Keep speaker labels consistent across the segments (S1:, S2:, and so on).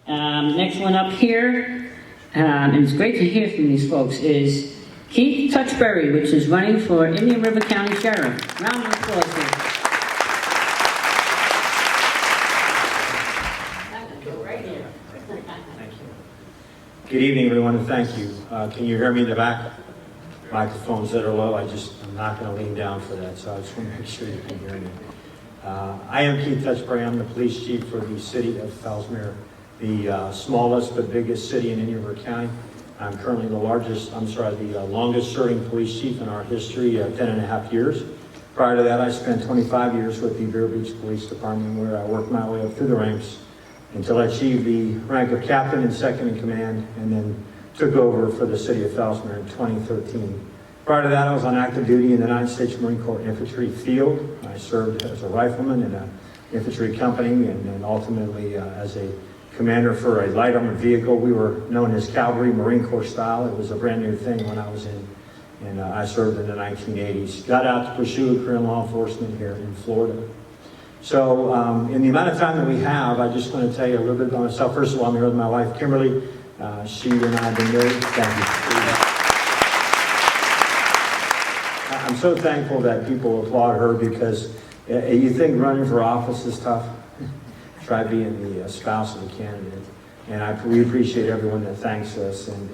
S1: Next one up here, and it's great to hear from these folks, is Keith Touchberry, which is running for Indian River County Sheriff. Round of applause here.
S2: Good evening, everyone, and thank you. Can you hear me in the back? Microphones that are low, I'm not going to lean down for that, so I just want to make sure you can hear me. I am Keith Touchberry. I'm the police chief for the city of Fellsmere, the smallest but biggest city in Indian River County. I'm currently the longest serving police chief in our history, 10.5 years. Prior to that, I spent 25 years with the Vero Beach Police Department, where I worked my way up through the ranks until I achieved the rank of captain and second in command, and then took over for the city of Fellsmere in 2013. Prior to that, I was on active duty in the United States Marine Corps Infantry Field. I served as a rifleman in an infantry company, and then ultimately as a commander for a light armored vehicle. We were known as Cavalry Marine Corps style. It was a brand new thing when I was in, and I served in the 1980s. Got out to pursue a career in law enforcement here in Florida. So in the amount of time that we have, I just want to tell you a little bit about myself. First of all, I'm here with my wife, Kimberly. She and I have been married. Thank you. I'm so thankful that people applaud her, because you think running for office is tough. Try being the spouse of the candidate. And we appreciate everyone that thanks us and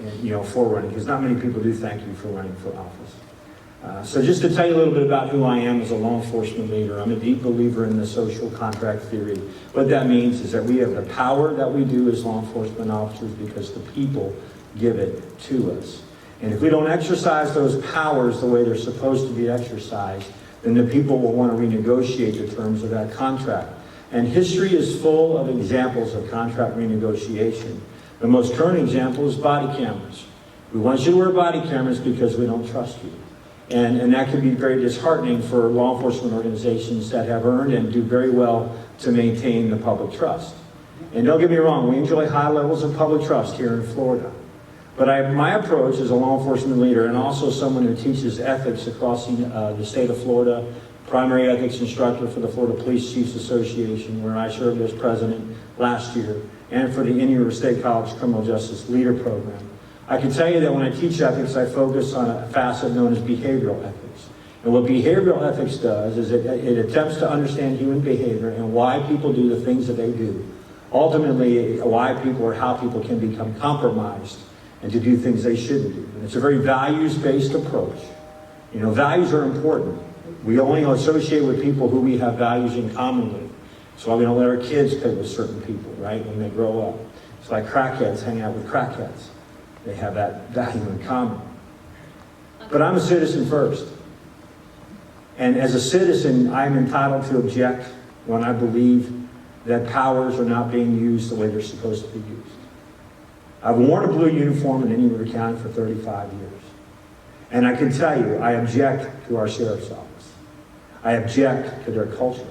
S2: for running, because not many people do thank you for running for office. So just to tell you a little bit about who I am as a law enforcement leader, I'm a deep believer in the social contract theory. What that means is that we have the power that we do as law enforcement officers because the people give it to us. And if we don't exercise those powers the way they're supposed to be exercised, then the people will want to renegotiate the terms of that contract. And history is full of examples of contract renegotiation. The most current example is body cameras. We want you to wear body cameras because we don't trust you. And that can be very disheartening for law enforcement organizations that have earned and do very well to maintain the public trust. And don't get me wrong, we enjoy high levels of public trust here in Florida. But my approach as a law enforcement leader, and also someone who teaches ethics across the state of Florida, primary ethics instructor for the Florida Police Chiefs Association, where I served as president last year, and for the Indian River State College Criminal Justice Leader Program. I can tell you that when I teach ethics, I focus on a facet known as behavioral ethics. And what behavioral ethics does is it attempts to understand human behavior and why people do the things that they do. Ultimately, why people or how people can become compromised and to do things they shouldn't do. And it's a very values-based approach. Values are important. We only associate with people who we have values in common with. That's why we don't let our kids play with certain people, right, when they grow up. It's like crackheads hang out with crackheads. They have that value in common. But I'm a citizen first. And as a citizen, I'm entitled to object when I believe that powers are not being used the way they're supposed to be used. I've worn a blue uniform in Indian River County for 35 years. And I can tell you, I object to our sheriff's office. I object to their culture.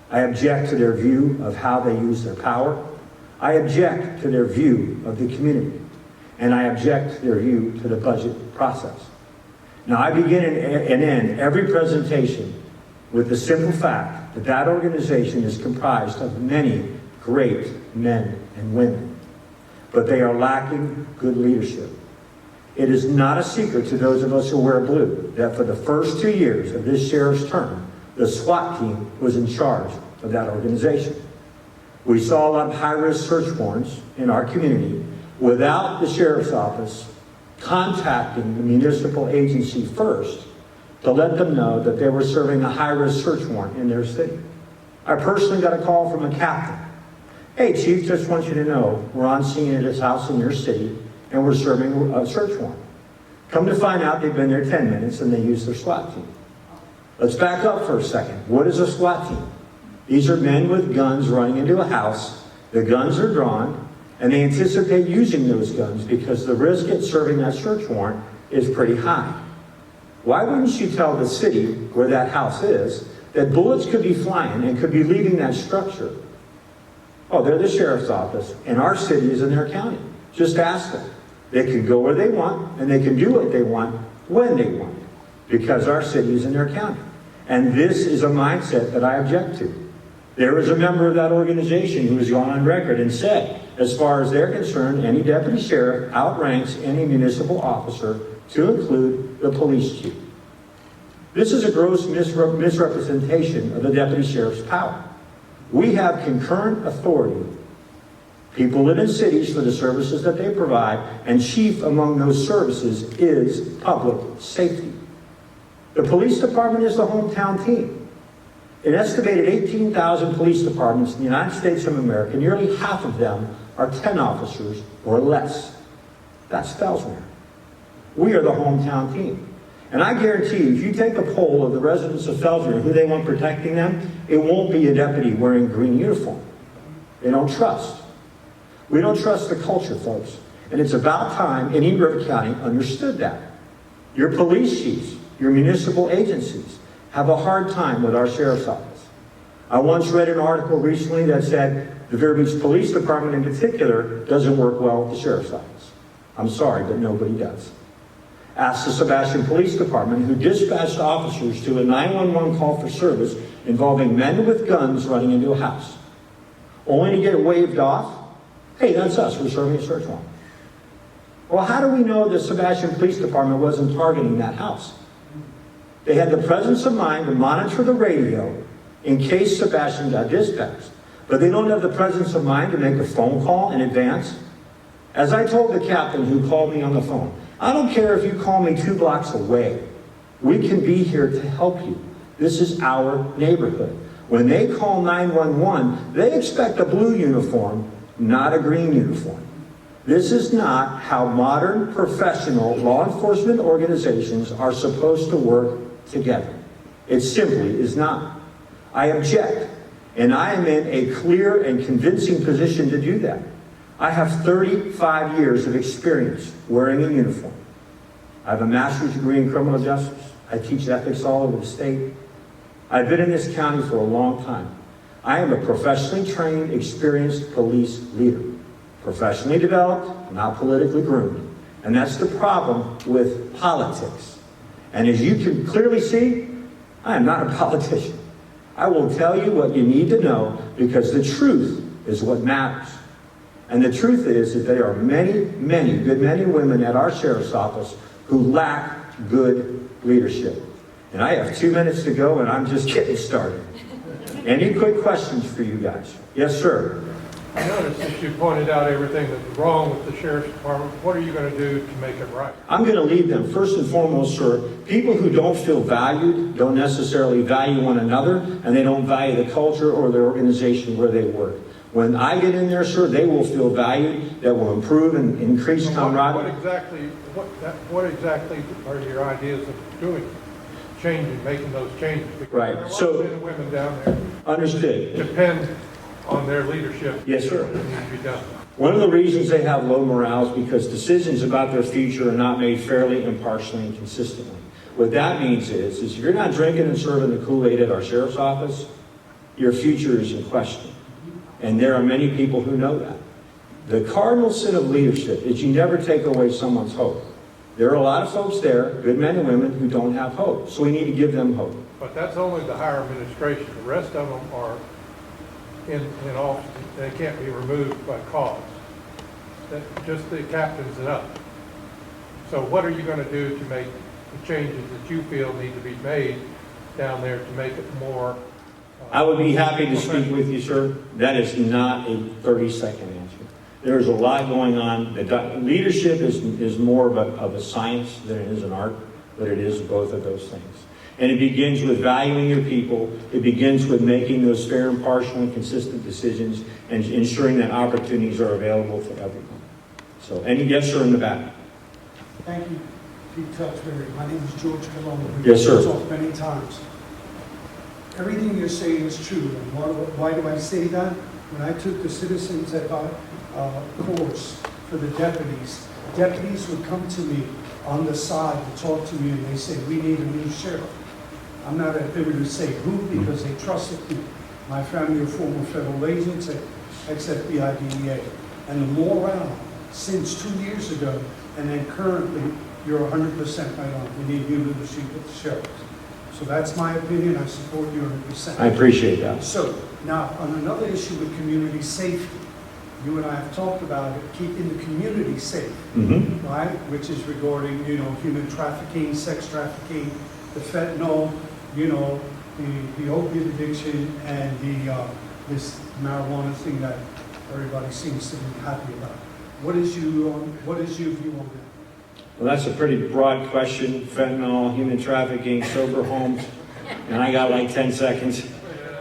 S2: I object to their view of how they use their power. I object to their view of the community. And I object to their view to the budget process. Now, I begin and end every presentation with the simple fact that that organization is comprised of many great men and women, but they are lacking good leadership. It is not a secret to those of us who wear blue that for the first 2 years of this sheriff's term, the SWAT team was in charge of that organization. We saw a lot of high-risk search warrants in our community without the sheriff's office contacting the municipal agency first to let them know that they were serving a high-risk search warrant in their city. I personally got a call from a captain. Hey, Chief, just want you to know we're on scene at this house in your city and we're serving a search warrant. Come to find out they've been there 10 minutes and they used their SWAT team. Let's back up for a second. What is a SWAT team? These are men with guns running into a house. The guns are drawn, and they anticipate using those guns because the risk at serving that search warrant is pretty high. Why wouldn't you tell the city where that house is that bullets could be flying and could be leaving that structure? Oh, they're the sheriff's office, and our city is in their county. Just ask them. They can go where they want, and they can do what they want when they want, because our city is in their county. And this is a mindset that I object to. There is a member of that organization who has gone on record and said, as far as they're concerned, any deputy sheriff outranks any municipal officer, to include the police chief. This is a gross misrepresentation of the deputy sheriff's power. We have concurrent authority. People live in cities for the services that they provide, and chief among those services is public safety. The police department is the hometown team. An estimated 18,000 police departments in the United States of America, nearly half of them are 10 officers or less. That's Fellsmere. We are the hometown team. And I guarantee you, if you take a poll of the residents of Fellsmere, who they want protecting them, it won't be a deputy wearing green uniform. They don't trust. We don't trust the culture, folks. And it's about time Indian River County understood that. Your police chiefs, your municipal agencies, have a hard time with our sheriff's office. I once read an article recently that said the Vero Beach Police Department in particular doesn't work well with the sheriff's office. I'm sorry, but nobody does. Ask the Sebastian Police Department, who dispatched officers to a 911 call for service involving men with guns running into a house, only to get waved off. Hey, that's us, we're serving a search warrant. Well, how do we know the Sebastian Police Department wasn't targeting that house? They had the presence of mind to monitor the radio in case Sebastian got dispatched. But they don't have the presence of mind to make a phone call in advance. As I told the captain who called me on the phone, I don't care if you call me 2 blocks away. We can be here to help you. This is our neighborhood. When they call 911, they expect a blue uniform, not a green uniform. This is not how modern, professional law enforcement organizations are supposed to work together. It simply is not. I object, and I am in a clear and convincing position to do that. I have 35 years of experience wearing a uniform. I have a master's degree in criminal justice. I teach ethics all over the state. I've been in this county for a long time. I am a professionally trained, experienced police leader. Professionally developed, not politically groomed. And that's the problem with politics. And as you can clearly see, I am not a politician. I will tell you what you need to know because the truth is what matters. And the truth is that there are many, many good men and women at our sheriff's office who lack good leadership. And I have 2 minutes to go and I'm just getting started. Any quick questions for you guys? Yes, sir.
S3: I noticed that you pointed out everything that's wrong with the sheriff's department. What are you going to do to make it right?
S2: I'm going to lead them. First and foremost, sir, people who don't feel valued don't necessarily value one another, and they don't value the culture or the organization where they work. When I get in there, sir, they will feel valued, that will improve and increase camaraderie.
S3: What exactly are your ideas of doing? Making those changes? Because
S2: Right.
S3: there are a lot
S2: So,
S3: of men and women down there
S2: understood.
S3: depend on their leadership.
S2: Yes, sir.
S3: That needs to be done.
S2: One of the reasons they have low morale is because decisions about their future are not made fairly, impartially, and consistently. What that means is if you're not drinking and serving the Kool-Aid at our sheriff's office, your future is in question. And there are many people who know that. The cardinal sin of leadership is you never take away someone's hope. There are a lot of folks there, good men and women, who don't have hope. So we need to give them hope.
S3: But that's only the higher administration. The rest of them are in office. They can't be removed by cause. Just the captains and up. So what are you going to do to make the changes that you feel need to be made down there to make it more
S2: I would be happy to speak with you, sir. That is not a 30-second answer. There's a lot going on. Leadership is more of a science than it is an art, but it is both of those things. And it begins with valuing your people. It begins with making those fair, impartial, and consistent decisions and ensuring that opportunities are available to everyone. So, any yes, sir, in the back?
S4: Thank you, Chief Touchberry. My name is George Colombo.
S2: Yes, sir.
S4: We've talked many times. Everything you're saying is true. And why do I say that? When I took the Citizens course for the deputies would come to me on the side to talk to me, and they say, we need a new sheriff. I'm not at liberty to say who because they trusted me. My family are former federal agents, ex-FBI, DEA. And the morale since 2 years ago, and then currently, you're 100% right on. We need new leadership at the sheriff. So that's my opinion, I support you 100%.
S2: I appreciate that.
S4: So, now, on another issue with community safety, you and I have talked about it, keeping the community safe,
S2: Mm-hmm.
S4: right? Which is regarding, human trafficking, sex trafficking, the fentanyl, the opiate addiction, and this marijuana thing that everybody seems to be happy about. What is your view on that?
S2: Well, that's a pretty broad question. Fentanyl, human trafficking, sober homes, and I got like 10 seconds.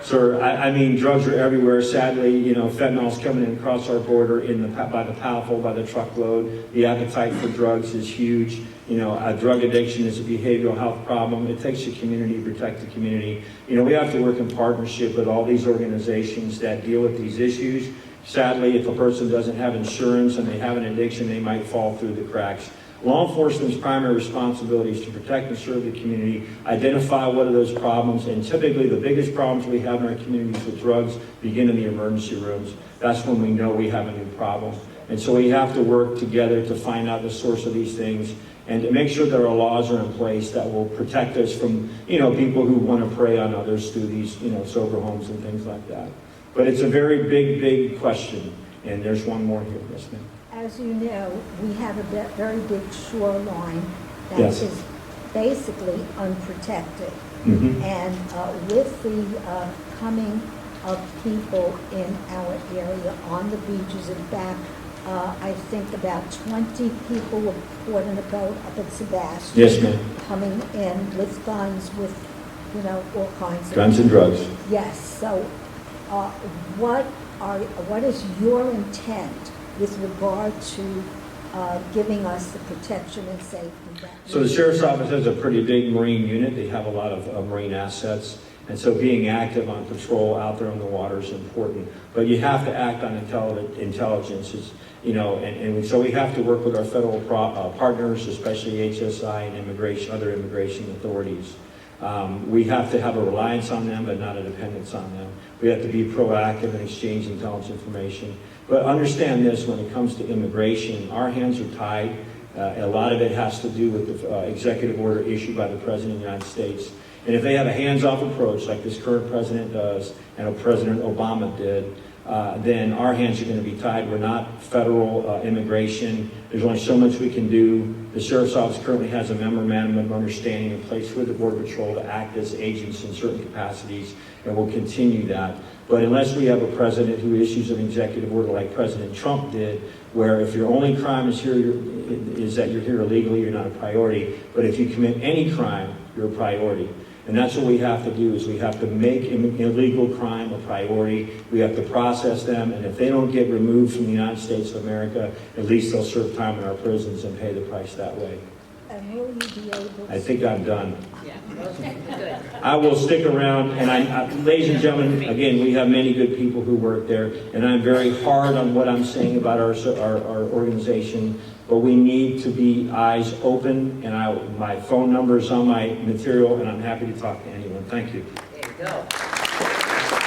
S2: Sir, I mean, drugs are everywhere. Sadly, fentanyl's coming in across our border by the powerful, by the truckload. The appetite for drugs is huge. A drug addiction is a behavioral health problem. It takes the community to protect the community. We have to work in partnership with all these organizations that deal with these issues. Sadly, if a person doesn't have insurance and they have an addiction, they might fall through the cracks. Law enforcement's primary responsibility is to protect and serve the community, identify what are those problems, and typically the biggest problems we have in our communities with drugs begin in the emergency rooms. That's when we know we have a new problem. And so we have to work together to find out the source of these things and to make sure that our laws are in place that will protect us from, people who want to prey on others through these, sober homes and things like that. But it's a very big, big question. And there's one more here, yes, ma'am.
S5: As you know, we have a very big shoreline that
S2: Yes.
S5: is basically unprotected.
S2: Mm-hmm.
S5: And with the coming of people in our area on the beaches and back, I think about 20 people were caught in a boat up at Sebastian.
S2: Yes, ma'am.
S5: Coming in with guns, with, all kinds of...
S2: Guns and drugs.
S5: Yes, so what is your intent with regard to giving us the protection and safety that
S2: So the Sheriff's Office has a pretty big Marine unit. They have a lot of Marine assets. And so being active on patrol out there on the water is important. But you have to act on intelligence, and so we have to work with our federal partners, especially HSI and other immigration authorities. We have to have a reliance on them, but not a dependence on them. We have to be proactive and exchange intelligence information. But understand this, when it comes to immigration, our hands are tied. A lot of it has to do with the executive order issued by the President of the United States. And if they have a hands-off approach like this current president does, and President Obama did, then our hands are going to be tied. We're not federal immigration. There's only so much we can do. The Sheriff's Office currently has a memorandum of understanding in place with the Border Patrol to act as agents in certain capacities, and we'll continue that. But unless we have a president who issues an executive order like President Trump did, where if your only crime is that you're here illegally, you're not a priority. But if you commit any crime, you're a priority. And that's what we have to do, is we have to make illegal crime a priority. We have to process them, and if they don't get removed from the United States of America, at least they'll serve time in our prisons and pay the price that way.
S5: And will you be able to...
S2: I think I'm done.
S1: Yeah. Okay, good.
S2: I will stick around, and ladies and gentlemen, again, we have many good people who work there, and I'm very hard on what I'm saying about our organization, but we need to be eyes open, and my phone number is on my material, and I'm happy to talk to anyone. Thank you.
S1: There you go.